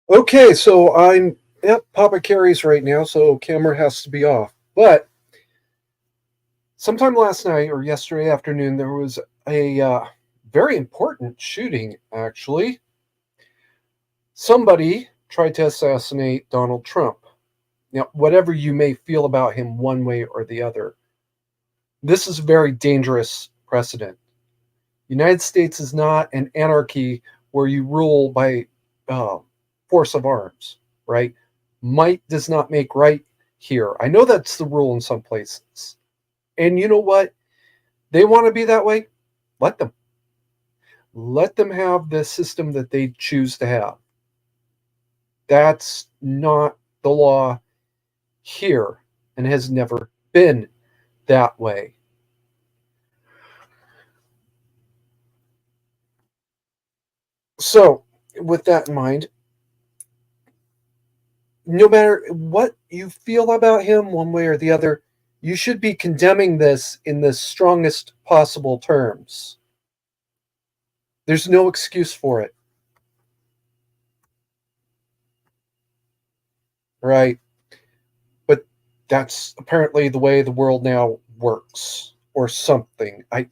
Okay, so I'm at Papa Carey's right now, so camera has to be off. But sometime last night or yesterday afternoon, there was a very important shooting, actually. Somebody tried to assassinate Donald Trump. Now, whatever you may feel about him one way or the other, this is a very dangerous precedent. The United States is not an anarchy where you rule by uh, force of arms, right? Might does not make right here. I know that's the rule in some places. And you know what? They want to be that way. Let them. Let them have the system that they choose to have. That's not the law here and has never been that way. So, with that in mind, no matter what you feel about him, one way or the other, you should be condemning this in the strongest possible terms. There's no excuse for it, right? But that's apparently the way the world now works, or something. I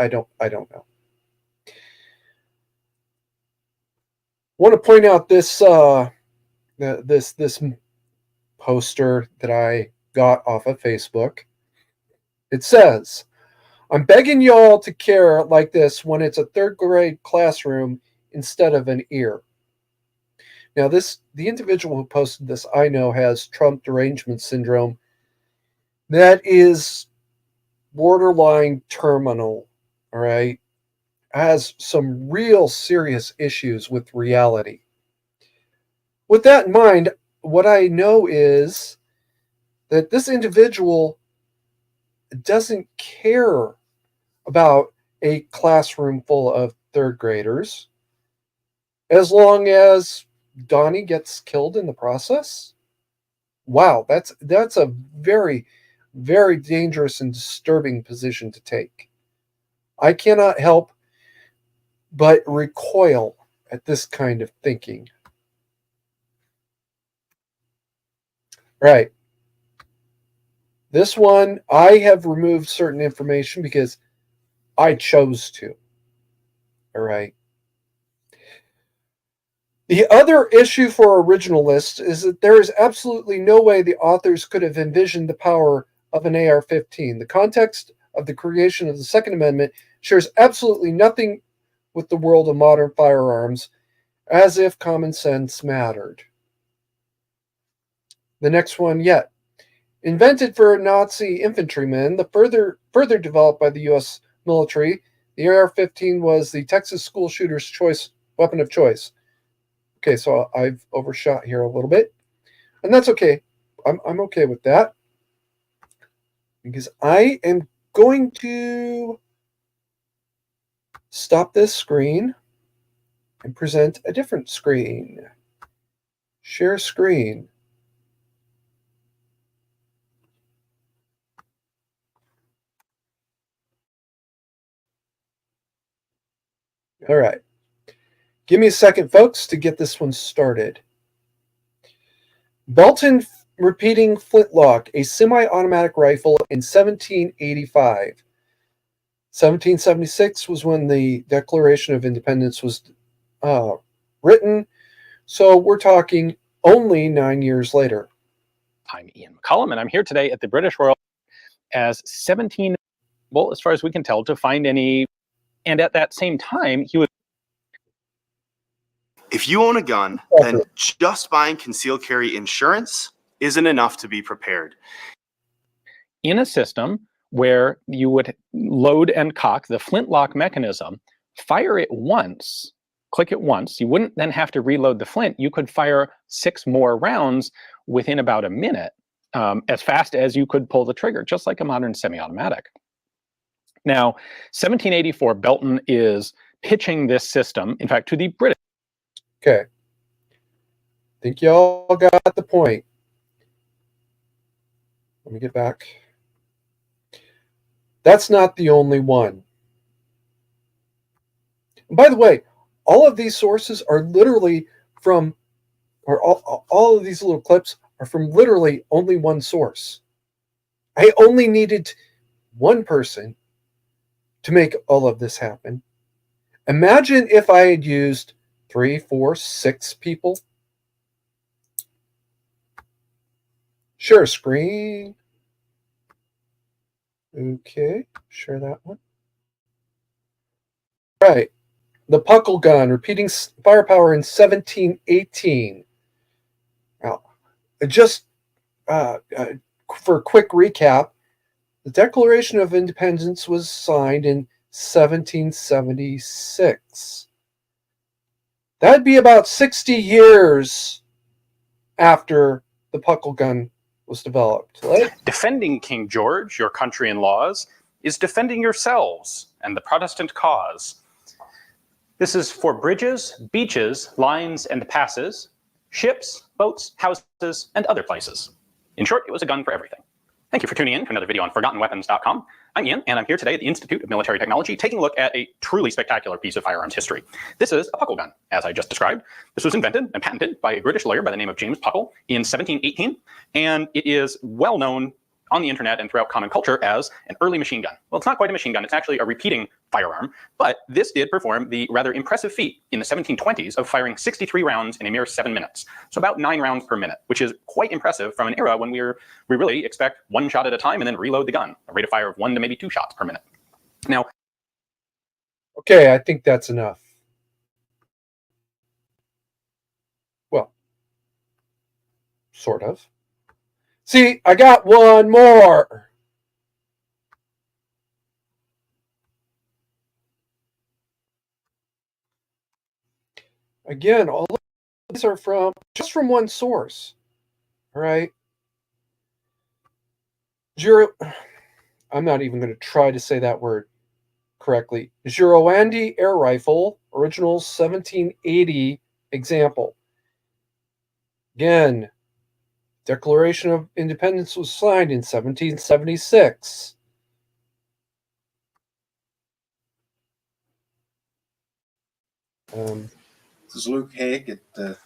don't know. I want to point out this poster that I got off of Facebook. It says, I'm begging y'all to care like this when it's a third grade classroom instead of an ear. Now, the individual who posted this I know has Trump derangement syndrome that is borderline terminal, all right? Has some real serious issues with reality. With that in mind, what I know is that this individual doesn't care about a classroom full of third graders as long as Donnie gets killed in the process. Wow, that's a very, very dangerous and disturbing position to take. I cannot help but recoil at this kind of thinking. Right. This one, I have removed certain information because I chose to. All right. The other issue for originalists is that there is absolutely no way the authors could have envisioned the power of an AR 15. The context of the creation of the Second Amendment shares absolutely nothing with the world of modern firearms, as if common sense mattered. The next one yet. Invented for Nazi infantrymen, the further developed by the U.S. military, the AR-15 was the Texas school shooter's weapon of choice. Okay, so I've overshot here a little bit, and that's okay. I'm okay with that because I am going to stop this screen and present a different screen. Share screen. All right. Give me a second, folks, to get this one started. Belton repeating flintlock, a semi-automatic rifle in 1785. 1776 was when the Declaration of Independence was uh, written, so we're talking only 9 years later. I'm Ian McCollum, and I'm here today at the British Royal as 17, well, as far as we can tell, to find any. And at that same time, he was. If you own a gun, then just buying concealed carry insurance isn't enough to be prepared. In a system where you would load and cock the flintlock mechanism, fire it once, click it once. You wouldn't then have to reload the flint. You could fire 6 more rounds within about a minute, as fast as you could pull the trigger, just like a modern semi-automatic. Now, 1784, Belton is pitching this system, in fact, to the British. Okay. Think y'all got the point. Let me get back. That's not the only one. And by the way, all of these sources are literally from or all of these little clips are from literally only one source. I only needed one person to make all of this happen. Imagine if I had used 3, 4, 6 people. Share screen. Okay, share that one. Right. The Puckle gun, repeating firepower in 1718. Now, just for a quick recap, the Declaration of Independence was signed in 1776. That'd be about 60 years after the Puckle gun was developed. Defending King George, your country and laws, is defending yourselves and the Protestant cause. This is for bridges, beaches, lines, and passes, ships, boats, houses, and other places. In short, it was a gun for everything. Thank you for tuning in to another video on ForgottenWeapons.com. I'm Ian, and I'm here today at the Institute of Military Technology taking a look at a truly spectacular piece of firearms history. This is a Puckle gun, as I just described. This was invented and patented by a British lawyer by the name of James Puckle in 1718, and it is well known on the internet and throughout common culture as an early machine gun. Well, it's not quite a machine gun, it's actually a repeating firearm, but this did perform the rather impressive feat in the 1720s of firing 63 rounds in a mere 7 minutes. So about 9 rounds per minute, which is quite impressive from an era when we really expect one shot at a time and then reload the gun, a rate of fire of 1 to maybe 2 shots per minute. Now, okay, I think that's enough. Well, sort of. See, I got one more. Again, all of these are just from one source. All right. I'm not even going to try to say that word correctly. Girowandi air rifle, original 1780 example. Again, Declaration of Independence was signed in 1776. This is Luke Haig at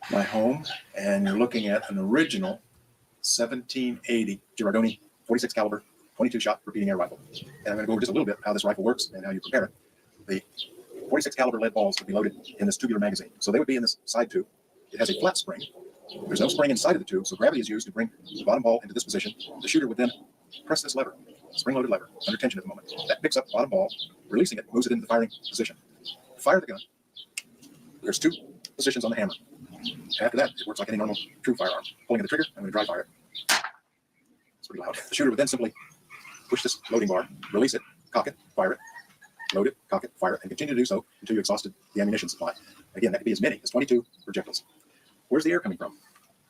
my home, and you're looking at an original 1780 Girardoni 46 caliber 22 shot repeating air rifle. And I'm going to go over just a little bit how this rifle works and how you prepare it. The 46 caliber lead balls would be loaded in this tubular magazine, so they would be in this side tube. It has a flat spring. There's no spring inside of the tube, so gravity is used to bring the bottom ball into this position. The shooter would then press this lever, spring-loaded lever, under tension at the moment. That picks up the bottom ball, releasing it, moves it into the firing position. Fire the gun. There's 2 positions on the hammer. After that, it works like any normal true firearm. Pulling of the trigger, I'm going to dry fire it. It's pretty loud. The shooter would then simply push this loading bar, release it, cock it, fire it, load it, cock it, fire it, and continue to do so until you exhausted the ammunition supply. Again, that could be as many as 22 projectiles. Where's the air coming from?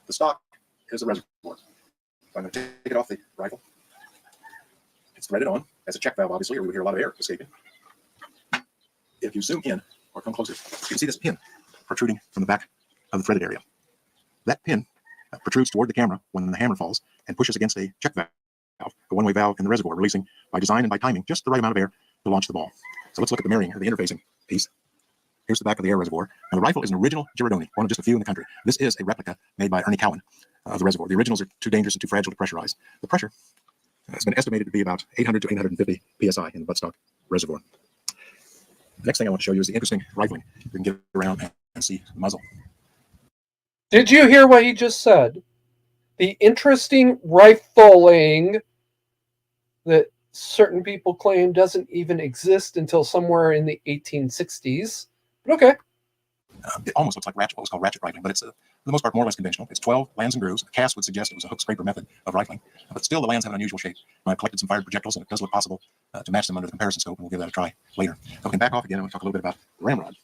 The stock is a reservoir. So I'm going to take it off the rifle. It's threaded on as a check valve, obviously, or we would hear a lot of air escaping. If you zoom in or come closer, you can see this pin protruding from the back of the threaded area. That pin protrudes toward the camera when the hammer falls and pushes against a check valve, a one-way valve in the reservoir, releasing by design and by timing just the right amount of air to launch the ball. So let's look at the mirroring or the interfacing piece. Here's the back of the air reservoir. Now, the rifle is an original Girardoni, one of just a few in the country. This is a replica made by Ernie Cowan of the reservoir. The originals are too dangerous and too fragile to pressurize. The pressure has been estimated to be about 800 to 850 psi in the buttstock reservoir. The next thing I want to show you is the interesting rifling. You can get around and see the muzzle. Did you hear what he just said? The interesting rifling that certain people claim doesn't even exist until somewhere in the 1860s. But okay. It almost looks like what was called ratchet rifling, but it's for the most part more or less conventional. It's 12 lands and grooves. The cast would suggest it was a hook scraper method of rifling, but still the lands have an unusual shape. I've collected some fired projectiles, and it does look possible to match them under the comparison scope, and we'll give that a try later. So we can back off again and we'll talk a little bit about the ramrod.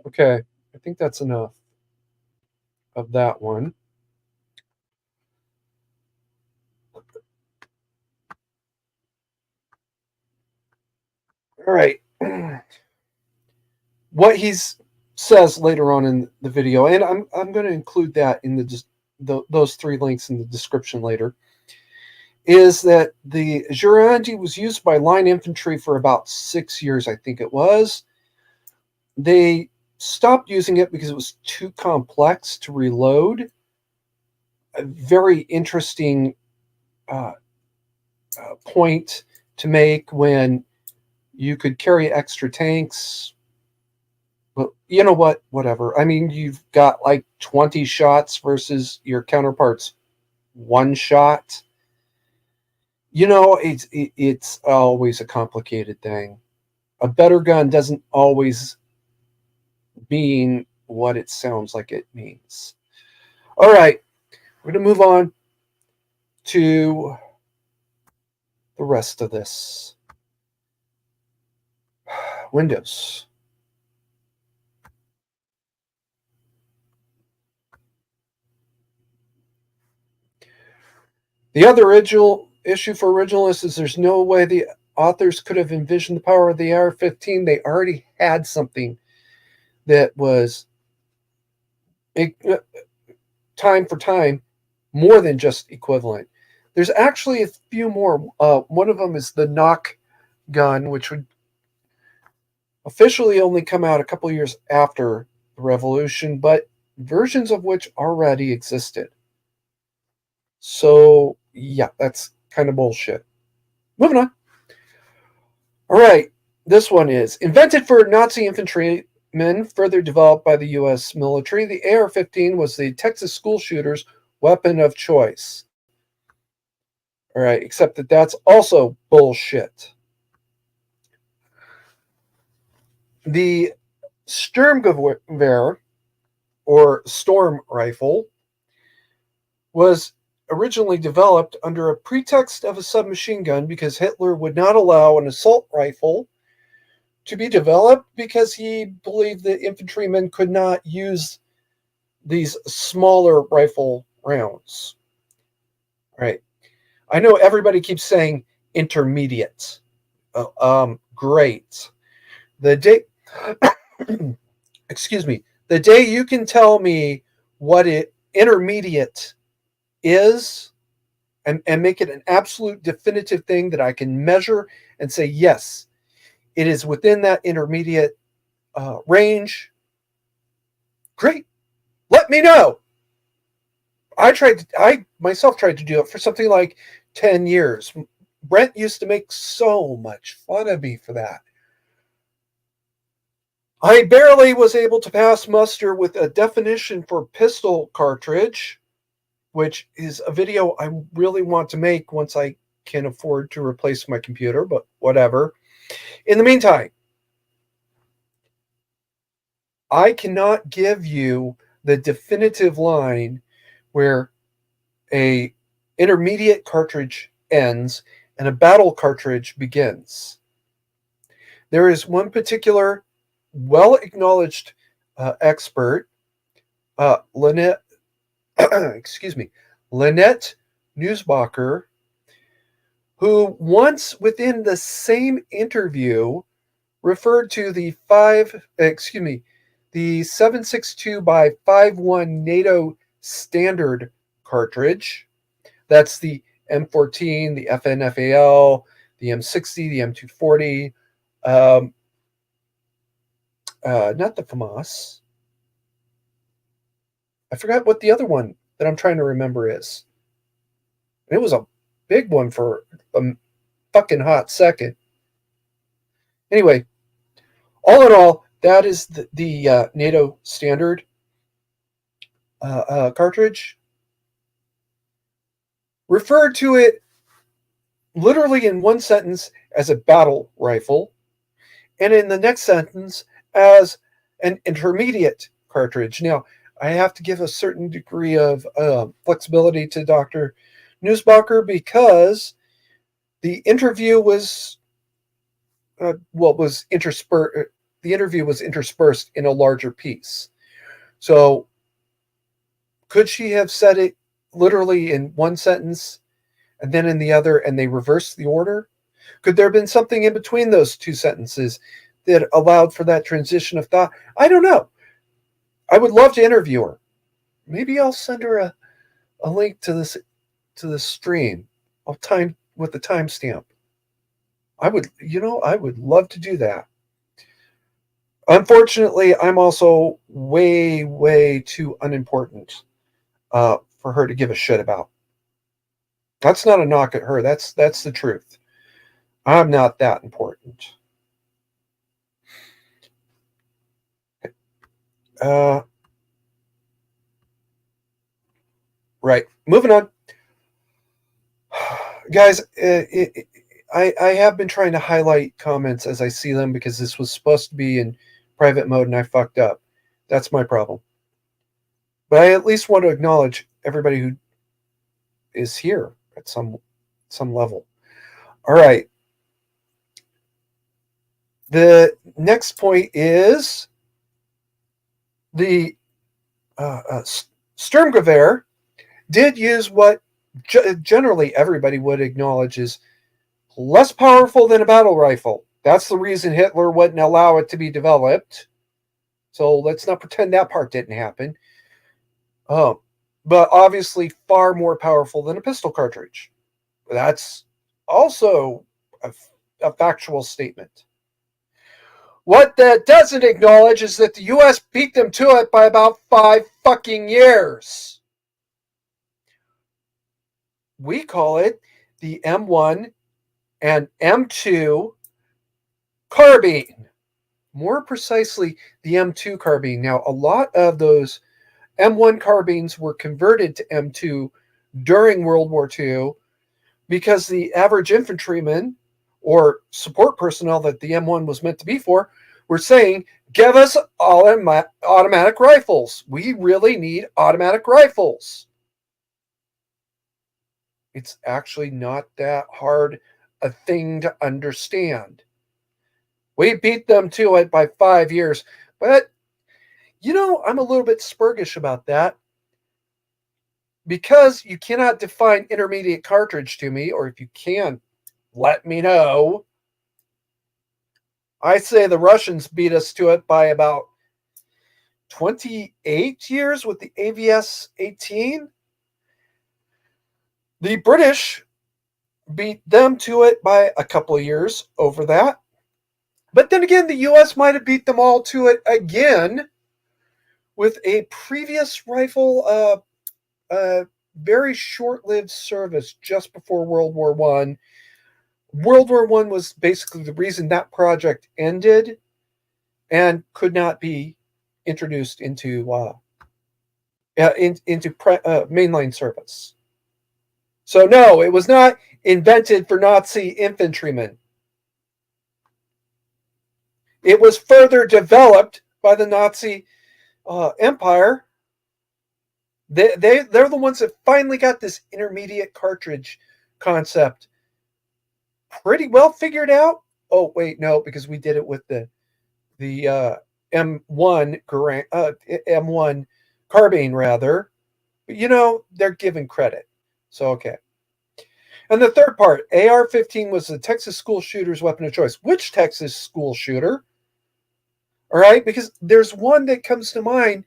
Okay, I think that's enough of that one. All right. What he says later on in the video, and I'm going to include that in those 3 links in the description later, is that the Girandi was used by line infantry for about 6 years, I think it was. They stopped using it because it was too complex to reload. A very interesting point to make when you could carry extra tanks. But you know what? Whatever. I mean, you've got like 20 shots versus your counterpart's one shot. You know, it's always a complicated thing. A better gun doesn't always mean what it sounds like it means. All right, we're going to move on to the rest of this. Windows. The other original issue for originalists is there's no way the authors could have envisioned the power of the AR-15. They already had something that was time for time more than just equivalent. There's actually a few more. One of them is the knock gun, which would officially only come out a couple years after the revolution, but versions of which already existed. So, yeah, that's kind of bullshit. Moving on. All right, this one is invented for Nazi infantrymen, further developed by the U.S. military. The AR-15 was the Texas school shooter's weapon of choice. All right, except that that's also bullshit. The Sturmgewehr, or storm rifle, was originally developed under a pretext of a submachine gun because Hitler would not allow an assault rifle to be developed because he believed that infantrymen could not use these smaller rifle rounds. Right. I know everybody keeps saying intermediate. Great. The day, excuse me, the day you can tell me what intermediate is and make it an absolute definitive thing that I can measure and say, yes, it is within that intermediate range. Great. Let me know. I myself tried to do it for something like 10 years. Brent used to make so much fun of me for that. I barely was able to pass muster with a definition for pistol cartridge, which is a video I really want to make once I can afford to replace my computer, but whatever. In the meantime, I cannot give you the definitive line where a intermediate cartridge ends and a battle cartridge begins. There is one particular well-acknowledged expert, Lynette Nussbacher, who once within the same interview referred to the 7.62 by 5.1 NATO standard cartridge. That's the M14, the FNFAL, the M60, the M240, not the FAMAS. I forgot what the other one that I'm trying to remember is. It was a big one for a fucking hot second. Anyway, all in all, that is the NATO standard cartridge. Referred to it literally in one sentence as a battle rifle, and in the next sentence as an intermediate cartridge. Now, I have to give a certain degree of flexibility to Dr. Nussbacher because the interview was interspersed. The interview was interspersed in a larger piece. So, could she have said it literally in one sentence and then in the other, and they reversed the order? Could there have been something in between those two sentences that allowed for that transition of thought? I don't know. I would love to interview her. Maybe I'll send her a link to the stream. I'll time with the timestamp. I would love to do that. Unfortunately, I'm also way, way too unimportant for her to give a shit about. That's not a knock at her. That's the truth. I'm not that important. Right. Moving on. Guys, I have been trying to highlight comments as I see them because this was supposed to be in private mode and I fucked up. That's my problem. But I at least want to acknowledge everybody who is here at some level. All right. The next point is the Sturmgewehr did use what generally everybody would acknowledge is less powerful than a battle rifle. That's the reason Hitler wouldn't allow it to be developed. So let's not pretend that part didn't happen. But obviously far more powerful than a pistol cartridge. That's also a factual statement. What that doesn't acknowledge is that the U.S. beat them to it by about 5 fucking years. We call it the M1 and M2 carbine. More precisely, the M2 carbine. Now, a lot of those M1 carbines were converted to M2 during World War II because the average infantryman or support personnel that the M1 was meant to be for were saying, give us automatic rifles. We really need automatic rifles. It's actually not that hard a thing to understand. We beat them to it by 5 years. But, I'm a little bit spurgish about that. Because you cannot define intermediate cartridge to me, or if you can, let me know. I say the Russians beat us to it by about 28 years with the AVS-18. The British beat them to it by a couple of years over that. But then again, the U.S. might have beat them all to it again with a previous rifle, very short-lived service just before World War I. World War I was basically the reason that project ended and could not be introduced into mainline service. So no, it was not invented for Nazi infantrymen. It was further developed by the Nazi Empire. They're the ones that finally got this intermediate cartridge concept pretty well figured out. Oh wait, no, because we did it with the M1 M1 carbine rather. But they're given credit. So okay. And the third part, AR-15 was the Texas school shooter's weapon of choice. Which Texas school shooter? All right, because there's one that comes to mind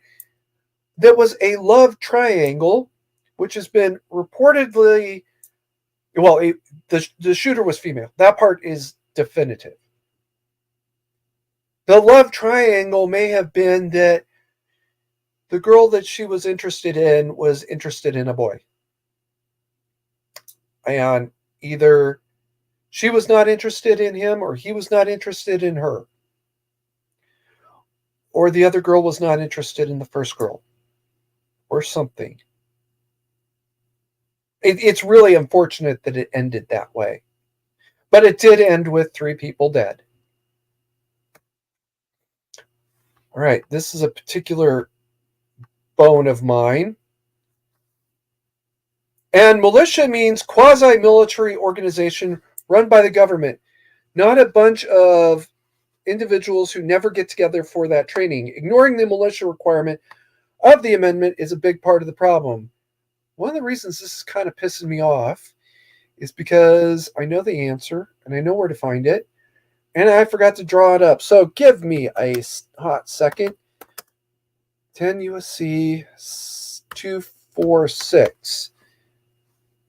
that was a love triangle, which has been reportedly, the shooter was female. That part is definitive. The love triangle may have been that the girl that she was interested in a boy. And either she was not interested in him or he was not interested in her. Or the other girl was not interested in the first girl. Or something. It's really unfortunate that it ended that way. But it did end with 3 people dead. All right, this is a particular bone of mine. And militia means quasi-military organization run by the government, not a bunch of individuals who never get together for that training. Ignoring the militia requirement of the amendment is a big part of the problem. One of the reasons this is kind of pissing me off is because I know the answer and I know where to find it, and I forgot to draw it up. So give me a hot second. 10 USC 246.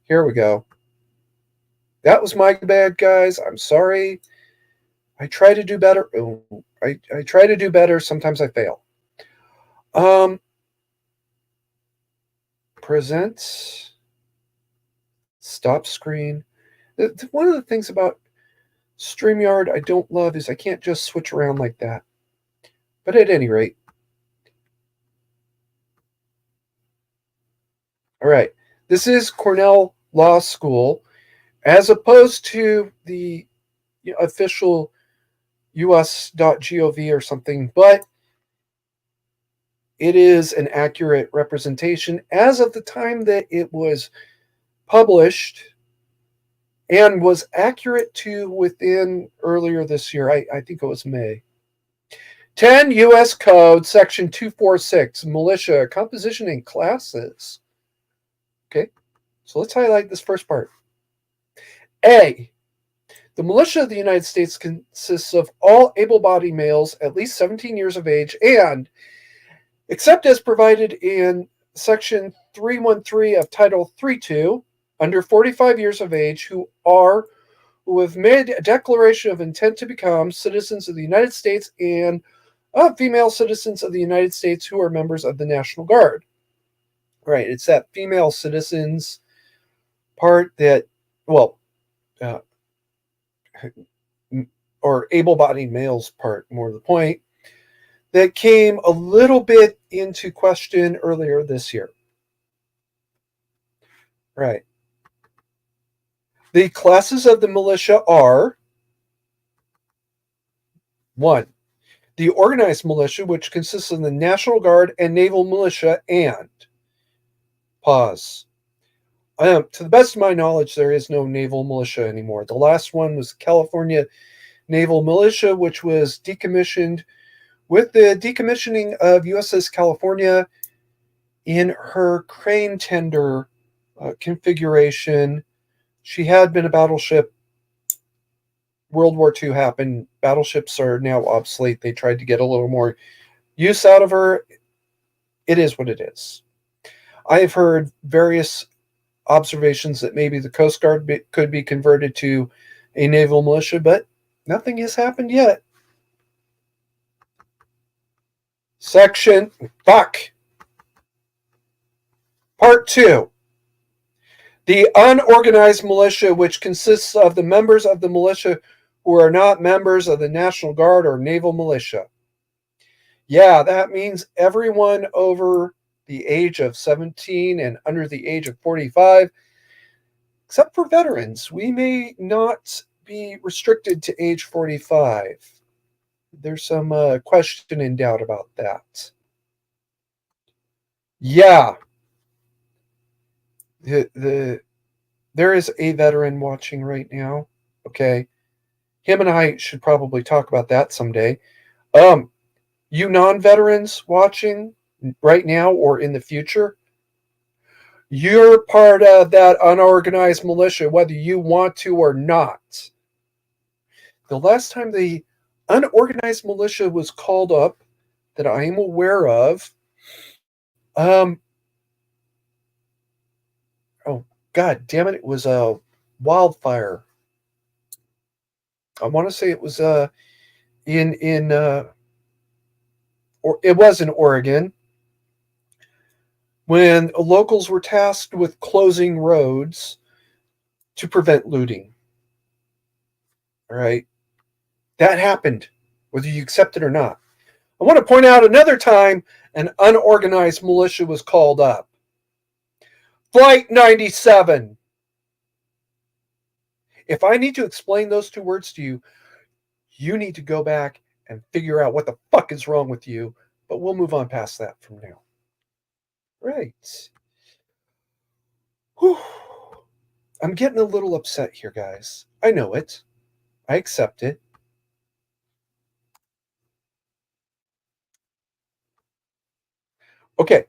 Here we go. That was my bad, guys. I'm sorry. I try to do better. Oh, I try to do better. Sometimes I fail. Present. Stop screen. One of the things about StreamYard I don't love is I can't just switch around like that. But at any rate. All right. This is Cornell Law School, as opposed to the official us.gov or something, but it is an accurate representation as of the time that it was published, and was accurate to within earlier this year. I think it was May. 10 U.S. Code, Section 246, Militia, Composition and Classes. Okay, so let's highlight this first part. A, the militia of the United States consists of all able-bodied males at least 17 years of age and, except as provided in Section 313 of Title 32, under 45 years of age, who have made a declaration of intent to become citizens of the United States, and female citizens of the United States who are members of the National Guard. Right, it's that female citizens part that, well, or able-bodied males part, more to the point, that came a little bit into question earlier this year. Right. The classes of the militia are 1. The organized militia, which consists of the National Guard and Naval Militia, and pause. To the best of my knowledge, there is no naval militia anymore. The last one was California Naval Militia, which was decommissioned with the decommissioning of USS California in her crane tender configuration. She had been a battleship. World War II happened. Battleships are now obsolete. They tried to get a little more use out of her. It is what it is. I have heard various observations that maybe the Coast Guard could be converted to a naval militia, but nothing has happened yet. Part 2. The unorganized militia, which consists of the members of the militia who are not members of the National Guard or Naval Militia. Yeah, that means everyone over the age of 17 and under the age of 45, except for veterans. We may not be restricted to age 45. There's some question and doubt about that. Yeah. There is a veteran watching right now. Okay. Him and I should probably talk about that someday. You non-veterans watching right now or in the future, you're part of that unorganized militia, whether you want to or not. The last time the unorganized militia was called up that I am aware of, oh, God damn it, it was a wildfire. I want to say it was or it was in Oregon, when locals were tasked with closing roads to prevent looting. All right. That happened, whether you accept it or not. I want to point out another time an unorganized militia was called up. Flight 97. If I need to explain those two words to you, you need to go back and figure out what the fuck is wrong with you. But we'll move on past that from now. Right. Whew. I'm getting a little upset here, guys. I know it. I accept it. Okay.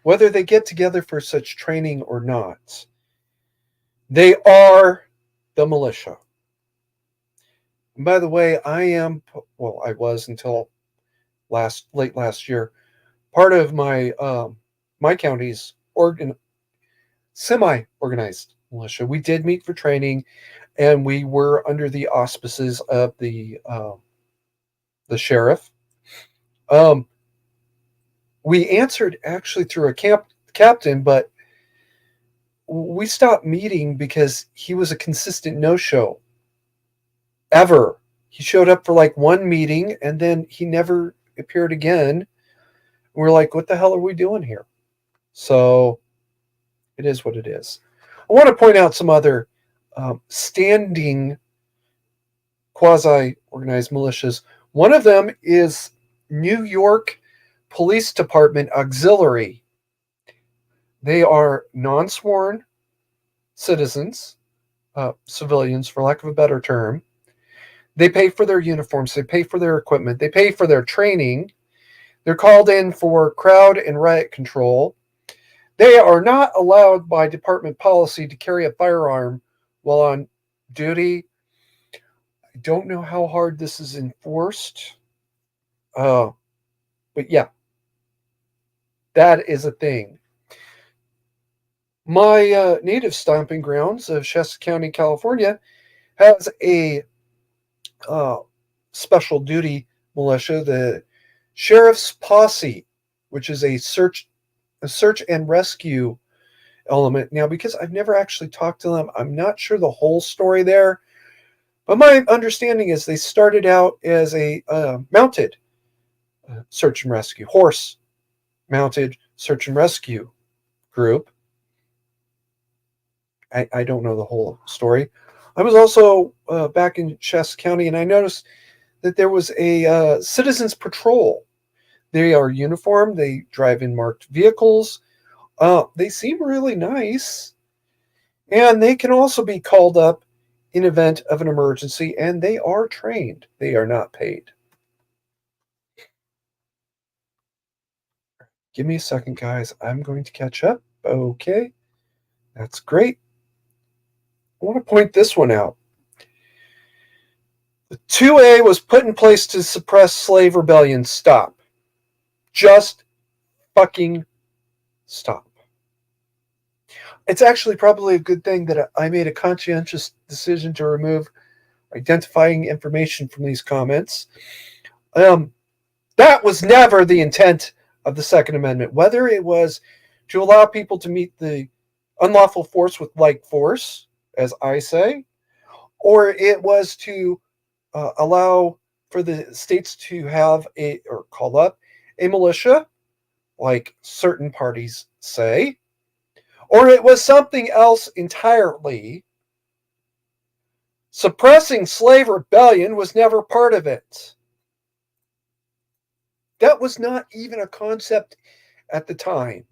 Whether they get together for such training or not, they are the militia. And by the way, I was until late last year, part of my my county's semi-organized militia. We did meet for training, and we were under the auspices of the the sheriff. We answered actually through a captain, but we stopped meeting because he was a consistent no-show. Ever. He showed up for like one meeting and then he never appeared again. We're like, what the hell are we doing here? So it is what it is. I want to point out some other standing quasi-organized militias. One of them is New York Police Department Auxiliary. They are non-sworn citizens, civilians, for lack of a better term. They pay for their uniforms. They pay for their equipment. They pay for their training. They're called in for crowd and riot control. They are not allowed by department policy to carry a firearm while on duty. I don't know how hard this is enforced. But yeah, that is a thing. My native stomping grounds of Shasta County, California, has a special duty militia, the Sheriff's Posse, which is a search and rescue element. Now, because I've never actually talked to them, I'm not sure the whole story there. But my understanding is they started out as a mounted search and rescue, horse mounted search and rescue group. I don't know the whole story. I was also back in Shasta County, and I noticed that there was a citizens patrol. They are uniformed. They drive in marked vehicles. They seem really nice. And they can also be called up in event of an emergency, and they are trained. They are not paid. Give me a second, guys. I'm going to catch up. Okay. That's great. I want to point this one out. The 2A was put in place to suppress slave rebellion. Stop. Just fucking stop. It's actually probably a good thing that I made a conscientious decision to remove identifying information from these comments. That was never the intent of the Second Amendment. Whether it was to allow people to meet the unlawful force with like force, as I say, or it was to allow for the states to have or call up a militia, like certain parties say, or it was something else entirely. Suppressing slave rebellion was never part of it. That was not even a concept at the time.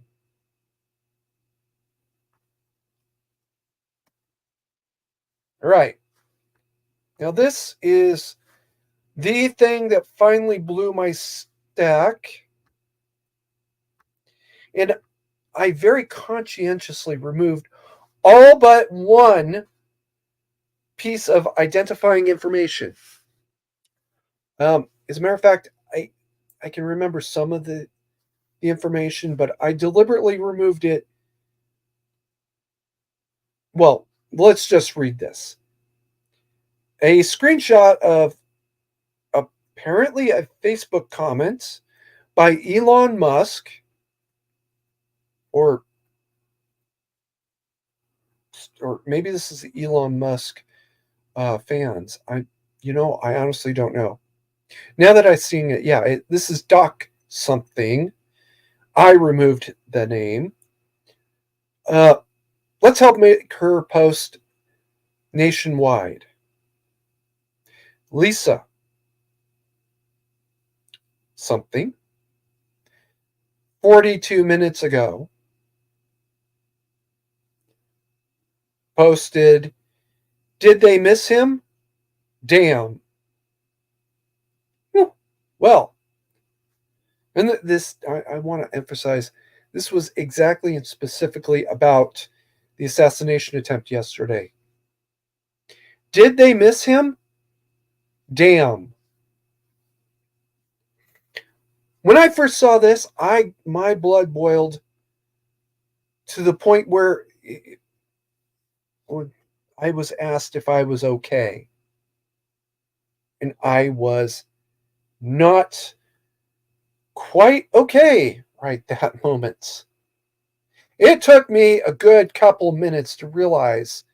All right. Now this is the thing that finally blew my stack. And I very conscientiously removed all but one piece of identifying information. As a matter of fact, I can remember some of the information, but I deliberately removed it. Well, let's just read this. A screenshot of apparently a Facebook comment by Elon Musk, or maybe this is Elon Musk fans. I honestly don't know. Now that I've seen it, this is Doc something. I removed the name. Let's help make her post nationwide. Lisa something. 42 minutes ago posted, did they miss him? Damn. Well, and this, I want to emphasize, this was exactly and specifically about the assassination attempt yesterday. Did they miss him? Damn. When I first saw this, my blood boiled to the point where I was asked if I was okay. And I was not quite okay right that moment. It took me a good couple minutes to realize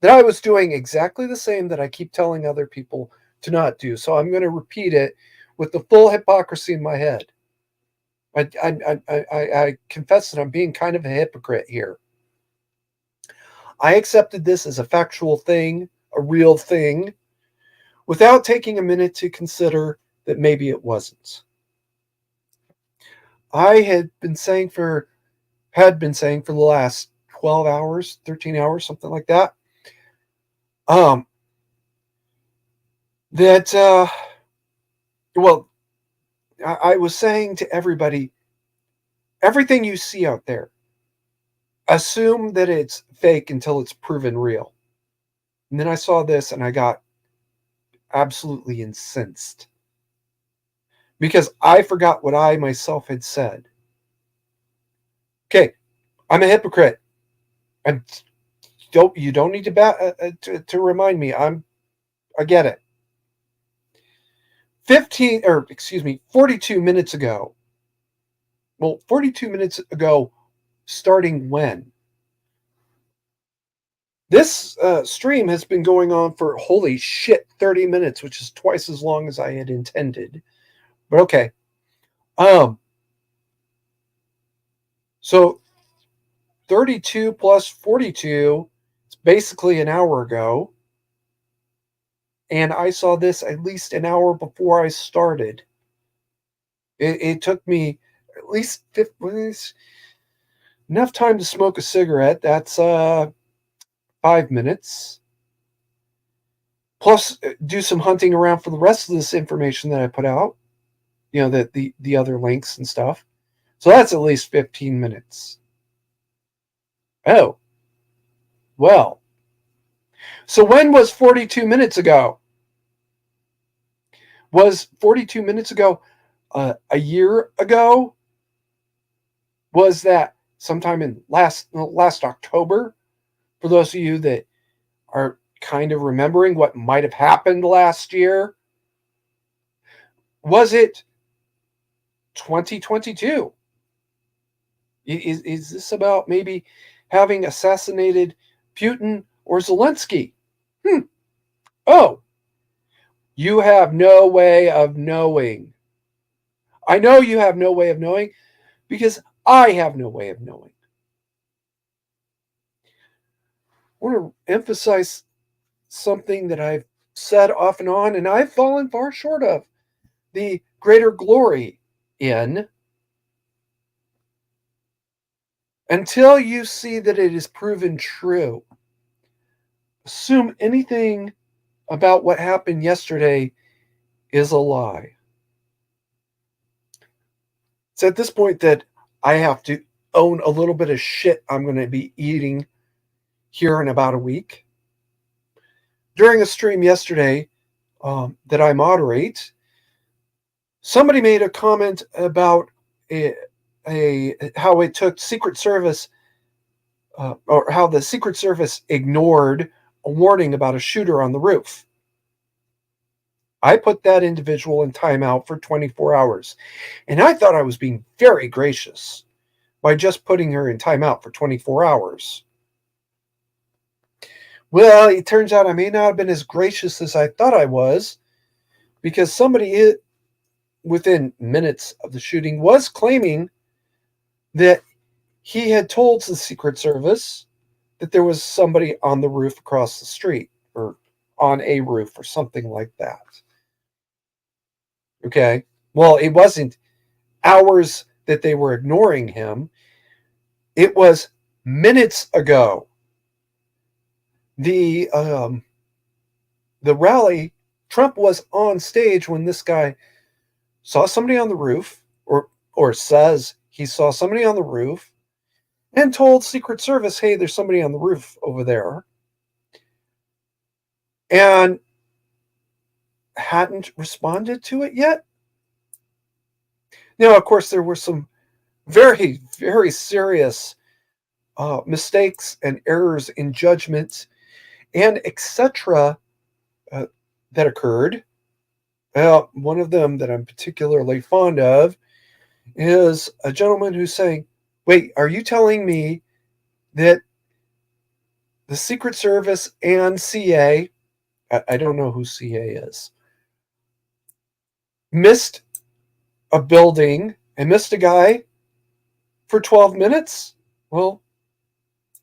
that I was doing exactly the same that I keep telling other people to not do. So I'm going to repeat it with the full hypocrisy in my head. I confess that I'm being kind of a hypocrite here. I accepted this as a factual thing, a real thing, without taking a minute to consider that maybe it wasn't. I had been saying for the last 12 hours, 13 hours, something like that, that, well, I was saying to everybody, everything you see out there, assume that it's fake until it's proven real. And then I saw this and I got absolutely incensed because I forgot what I myself had said. Okay, I'm a hypocrite. You don't need to remind me. I get it. 42 minutes ago. Well, 42 minutes ago, starting when? This stream has been going on for, holy shit, 30 minutes, which is twice as long as I had intended. But okay. So 32 plus 42, it's basically an hour ago. And I saw this at least an hour before I started. It took me at least 50 minutes, enough time to smoke a cigarette. That's 5 minutes. Plus, do some hunting around for the rest of this information that I put out. You know, the other links and stuff. So that's at least 15 minutes. Oh. Well. So when was 42 minutes ago? Was 42 minutes ago a year ago? Was that sometime in last October? For those of you that are kind of remembering what might have happened last year. Was it 2022? Is this about maybe having assassinated Putin or Zelensky? Oh, you have no way of knowing. I know you have no way of knowing because I have no way of knowing. I want to emphasize something that I've said off and on, and I've fallen far short of the greater glory in. Until you see that it is proven true, assume anything about what happened yesterday is a lie. It's at this point that I have to own a little bit of shit I'm going to be eating here in about a week. During a stream yesterday that I moderate, somebody made a comment about how it took Secret Service or how the Secret Service ignored a warning about a shooter on the roof. I put that individual in timeout for 24 hours. And I thought I was being very gracious by just putting her in timeout for 24 hours. Well, it turns out I may not have been as gracious as I thought I was, because somebody within minutes of the shooting was claiming that he had told the Secret Service that there was somebody on the roof across the street, or on a roof, or something like that. Okay. Well, it wasn't hours that they were ignoring him. It was minutes ago. The rally, Trump was on stage when this guy saw somebody on the roof, or says he saw somebody on the roof, and told Secret Service, hey, there's somebody on the roof over there. And hadn't responded to it yet. Now, of course, there were some very, very serious mistakes and errors in judgment and etc. That occurred. One of them that I'm particularly fond of is a gentleman who's saying, wait, are you telling me that the Secret Service and CA, I don't know who CA is, missed a building and missed a guy for 12 minutes? Well,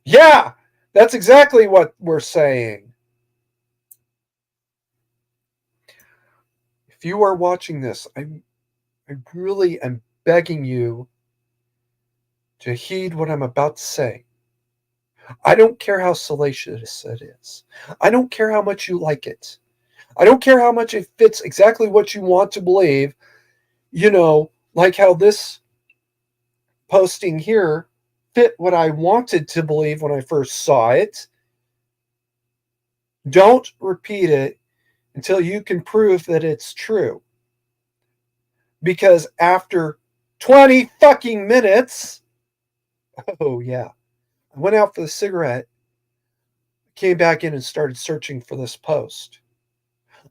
yeah, that's exactly what we're saying. If you are watching this, I really am begging you to heed what I'm about to say. I don't care how salacious it is. I don't care how much you like it. I don't care how much it fits exactly what you want to believe. You know, like how this posting here fit what I wanted to believe when I first saw it. Don't repeat it until you can prove that it's true. Because after 20 fucking minutes, oh yeah, I went out for the cigarette, came back in and started searching for this post.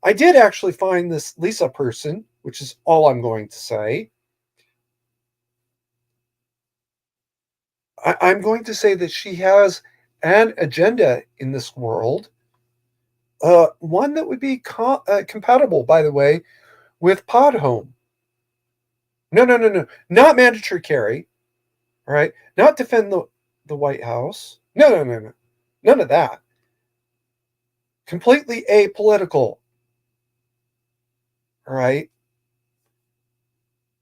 I did actually find this Lisa person, which is all I'm going to say. I'm going to say that she has an agenda in this world, one that would be compatible, by the way, with Pod Home. No, not mandatory carry, all right? Not defend the White House. No, none of that. Completely apolitical, all right?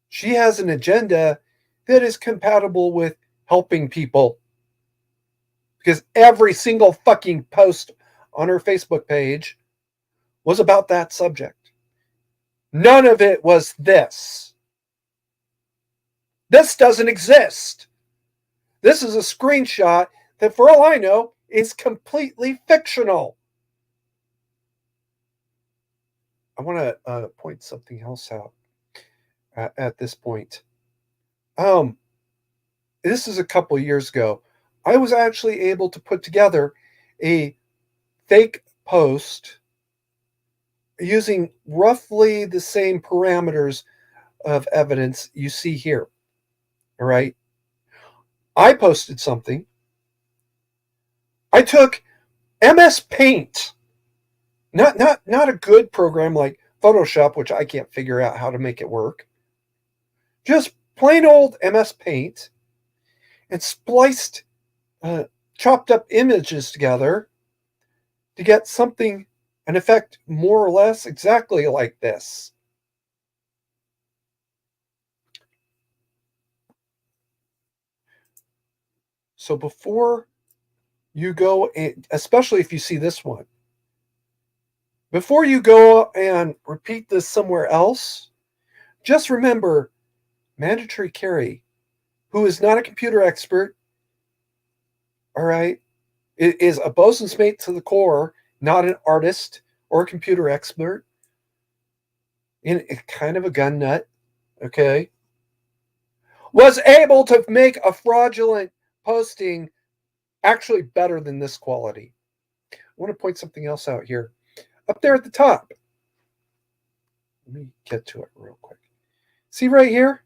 She has an agenda that is compatible with helping people. Because every single fucking post on her Facebook page was about that subject. None of it was this. This doesn't exist. This is a screenshot that, for all I know, is completely fictional. I want to point something else out at this point. This is a couple years ago. I was actually able to put together a fake post using roughly the same parameters of evidence you see here. All right. I posted something. I took MS Paint, not a good program like Photoshop, which I can't figure out how to make it work. Just plain old MS Paint, and spliced, chopped up images together to get something, an effect more or less exactly like this. So before you go, especially if you see this one, before you go and repeat this somewhere else, just remember mandatory carry, who is not a computer expert, all right, is a bosun's mate to the core, not an artist or a computer expert, and kind of a gun nut, okay, was able to make a fraudulent posting actually better than this quality. I want to point something else out here. Up there at the top. Let me get to it real quick. See right here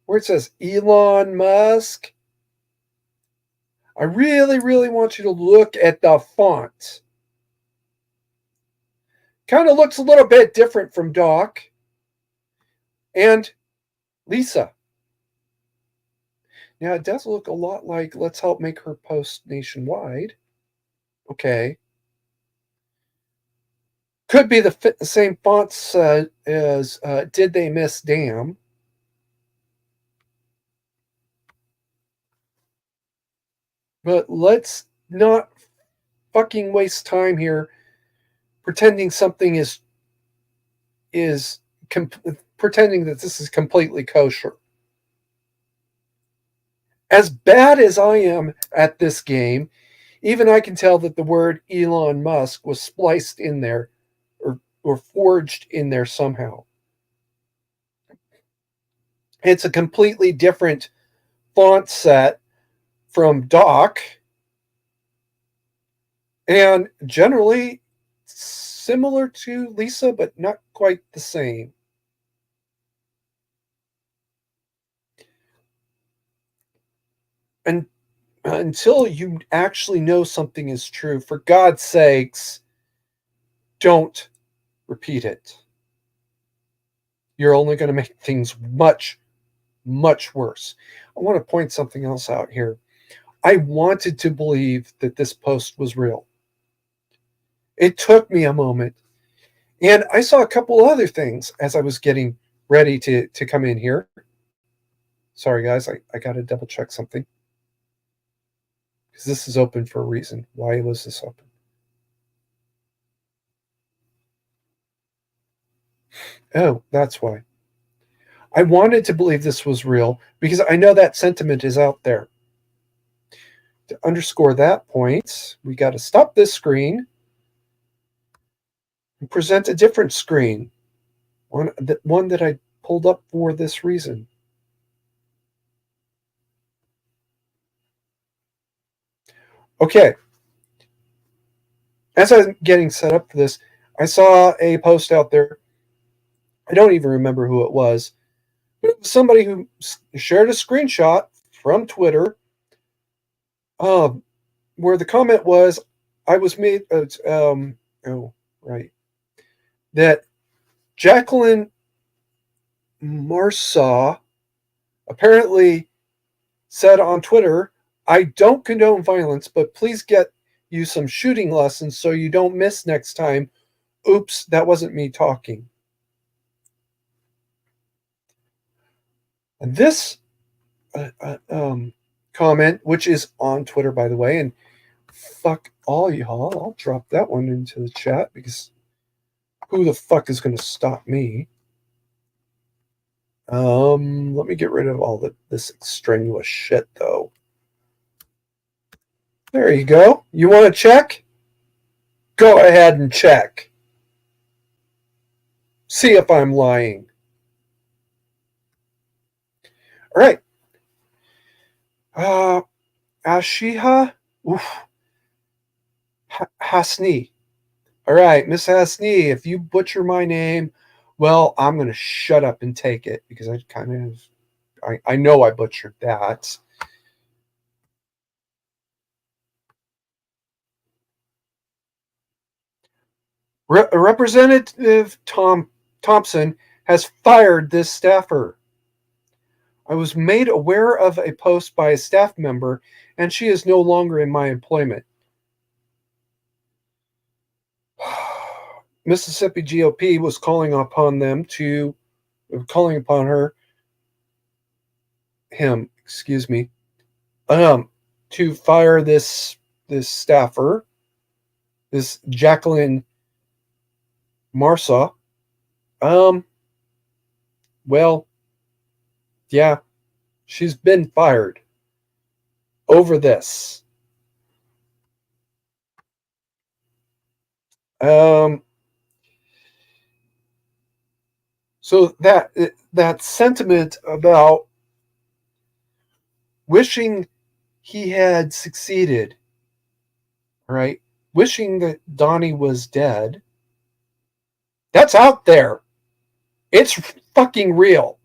where it says Elon Musk? I really, really want you to look at the font. Kind of looks a little bit different from Doc and Lisa. Now, it does look a lot like Let's Help Make Her Post Nationwide. Okay. Could be the same fonts as Did They Miss Damn? But let's not fucking waste time here pretending something pretending that this is completely kosher. As bad as I am at this game, even I can tell that the word Elon Musk was spliced in there or forged in there somehow. It's a completely different font set from Doc. And generally, similar to Lisa, but not quite the same. And until you actually know something is true, for God's sakes, don't repeat it. You're only going to make things much, much worse. I want to point something else out here. I wanted to believe that this post was real. It took me a moment. And I saw a couple other things as I was getting ready to come in here. Sorry, guys, I got to double check something. Because this is open for a reason. Why was this open? Oh, that's why. I wanted to believe this was real because I know that sentiment is out there. To underscore that point, we got to stop this screen and present a different screen. One that I pulled up for this reason. Okay. As I'm getting set up for this, I saw a post out there. I don't even remember who it was. But it was somebody who shared a screenshot from Twitter where the comment was, I was made, that Jacqueline Marsaw apparently said on Twitter, I don't condone violence, but please get you some shooting lessons so you don't miss next time. Oops, that wasn't me talking. And this comment, which is on Twitter, by the way, and fuck all y'all, I'll drop that one into the chat because who the fuck is going to stop me? Let me get rid of all this extraneous shit, though. There you go. You want to check? Go ahead and check. See if I'm lying. All right. Ashiha Hasni. All right, Miss Hasni, if you butcher my name, well, I'm going to shut up and take it because I know I butchered that. Representative Thompson has fired this staffer. I was made aware of a post by a staff member, and she is no longer in my employment. Mississippi GOP was calling upon him, to fire this staffer, this Jacqueline Marsaw. Well, yeah, she's been fired over this. So that sentiment about wishing he had succeeded, right? Wishing that Donnie was dead, that's out there. It's fucking real.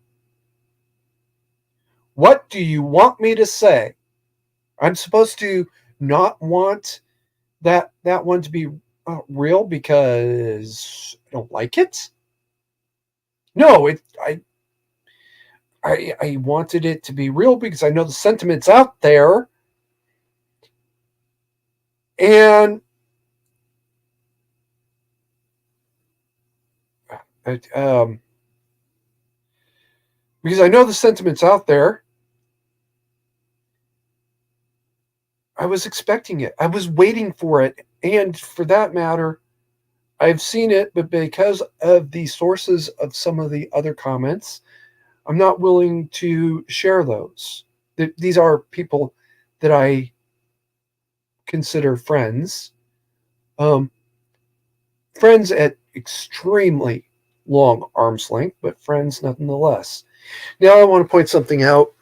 What do you want me to say? I'm supposed to not want that one to be real because I don't like it? No, I wanted it to be real because I know the sentiment's out there. And because I know the sentiment's out there, I was expecting it. I was waiting for it. And for that matter, I've seen it, but because of the sources of some of the other comments, I'm not willing to share those. These are people that I consider friends. Friends at extremely long arm's length, but friends nonetheless. Now I want to point something out.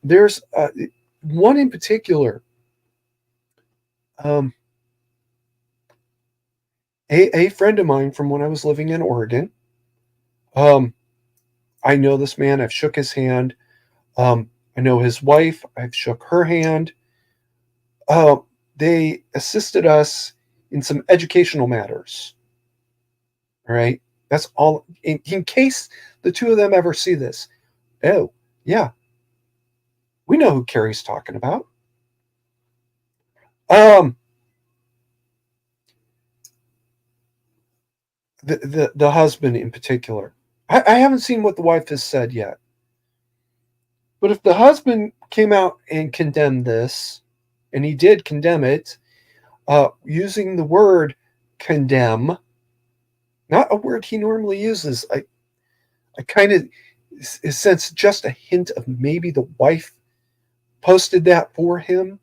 There's one in particular. a friend of mine from when I was living in Oregon. I know this man. I've shook his hand. I know his wife. I've shook her hand. They assisted us in some educational matters. All right. That's all. In case the two of them ever see this. Oh, yeah. We know who Carrie's talking about. The husband in particular. I haven't seen what the wife has said yet. But if the husband came out and condemned this, and he did condemn it, using the word condemn, not a word he normally uses, I kind of sense just a hint of maybe the wife posted that for him,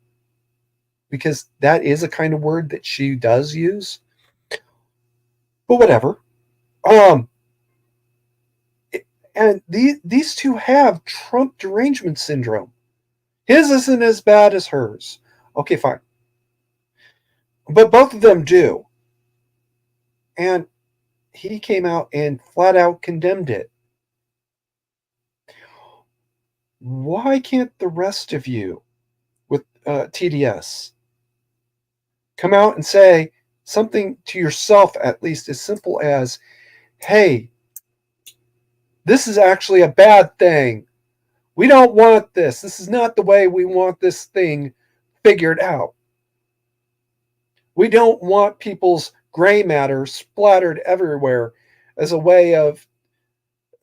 because that is a kind of word that she does use. But whatever. And these two have Trump derangement syndrome. His isn't as bad as hers. Okay, fine. But both of them do. And he came out and flat out condemned it. Why can't the rest of you with TDS come out and say something to yourself, at least as simple as, hey, this is actually a bad thing. We don't want this. This is not the way we want this thing figured out. We don't want people's gray matter splattered everywhere as a way of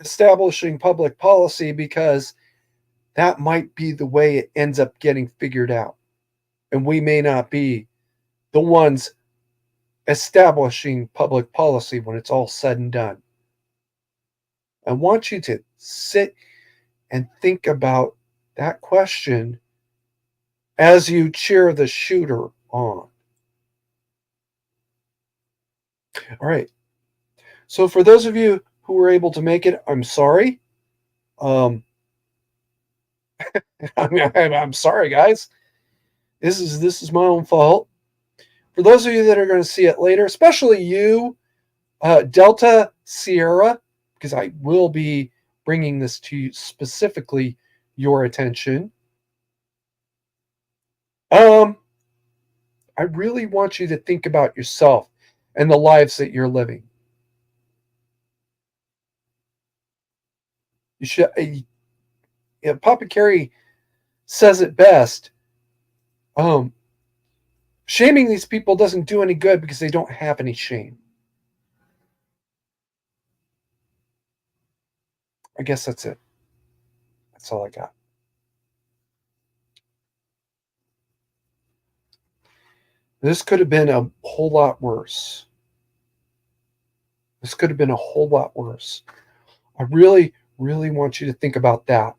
establishing public policy, because that might be the way it ends up getting figured out. And we may not be the ones establishing public policy when it's all said and done. I want you to sit and think about that question as you cheer the shooter on. All right. So for those of you who were able to make it, I'm sorry. I'm sorry, guys. This is my own fault. For those of you that are going to see it later, especially you, Delta Sierra, because I will be bringing this to you, specifically your attention. I really want you to think about yourself and the lives that you're living. You should. Papa Carey says it best. Shaming these people doesn't do any good because they don't have any shame. I guess that's it. That's all I got. This could have been a whole lot worse. This could have been a whole lot worse. I really, really want you to think about that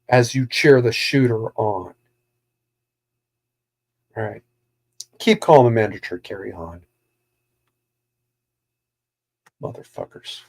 as you cheer the shooter on. All right. Keep calm and mandatory, carry on. Motherfuckers.